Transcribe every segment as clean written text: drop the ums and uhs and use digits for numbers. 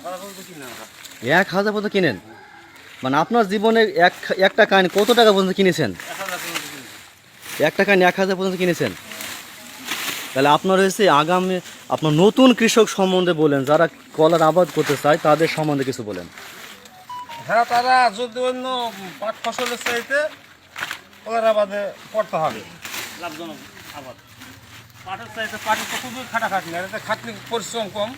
1000 পর্যন্ত কিনেন? মানে আপনার জীবনে একটা কান কত টাকা পর্যন্ত কিনেছেন? একটা কান 1000 পর্যন্ত কিনেছেন? তাহলে আপনার হয়েছে আগামী আপনার নতুন কৃষক সম্বন্ধে বলেন, যারা কলার আবাদ করতে চায় তাদের সম্বন্ধে কিছু বলেন। হ্যাঁ, তারা যদি অন্য পাট ফসলের চাইতে কলার আবাদে করতে হবে, লাভজনক আবাদ। পাটের চাইতে পাটের তো খুবই খাটাখাটনি, আর এতে খাটনি পরিশ্রম কম,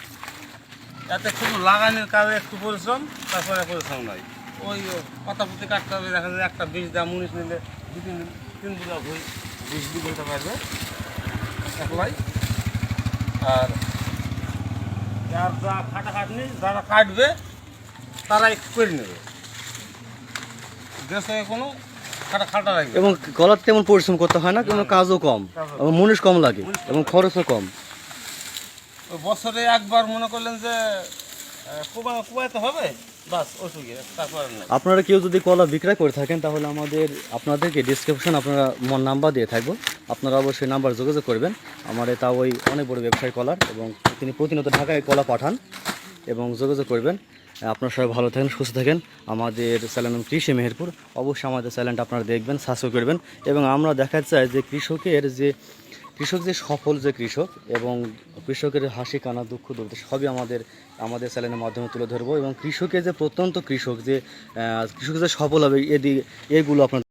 এতে শুধু লাগানোর কাজে একটু পরিশ্রম, তারপরে পরিশ্রম নয়। ওই পাতাপুতি কাটতে হবে, দেখা যায় একটা বীজ দাম 19 নিলে 2-3 বিঘা বীজ বিঘে হতে পারবে একলাই। আর যার যা খাটাখাটনি, যারা কাটবে তারা একটু করে নেবে, দেশে কোনো খাটা লাগবে। এবং কলার তেমন পরিশ্রম করতে হয় না, কোনো কাজও কম এবং মুনিশ কম লাগে এবং খরচও কম। ওই বছরে একবার মনে করলেন যে কুবাইতে হবে, বাস ওষুধে, তারপরে নাই। আপনারা কেউ যদি কলা বিক্রয় করে থাকেন তাহলে আপনাদেরকে ডিসক্রিপশন আপনারা নাম্বার দিয়ে থাকবো, আপনারা অবশ্যই নাম্বার যোগাযোগ করবেন। আমার তা ওই অনেক বড় ব্যবসায়ী কলার, এবং তিনি প্রতিনিয়ত ঢাকায় কলা পাঠান, এবং যোগাযোগ করবেন। আপনারা সবাই ভালো থাকেন, সুস্থ থাকেন। আমাদের চ্যানেল নাম কৃষি মেহেরপুর, অবশ্যই আমাদের চ্যানেলটা আপনারা দেখবেন, সাবস্ক্রাইব করবেন। এবং আমরা দেখাতে চাই যে কৃষক যে সফল যে কৃষক, এবং কৃষকের হাসি কানা দুঃখ দুঃখ সবই আমাদের চ্যানেলের মাধ্যমে তুলে ধরবো। এবং কৃষকের যে প্রত্যন্ত কৃষক যে সফল হবে এগুলো আপনার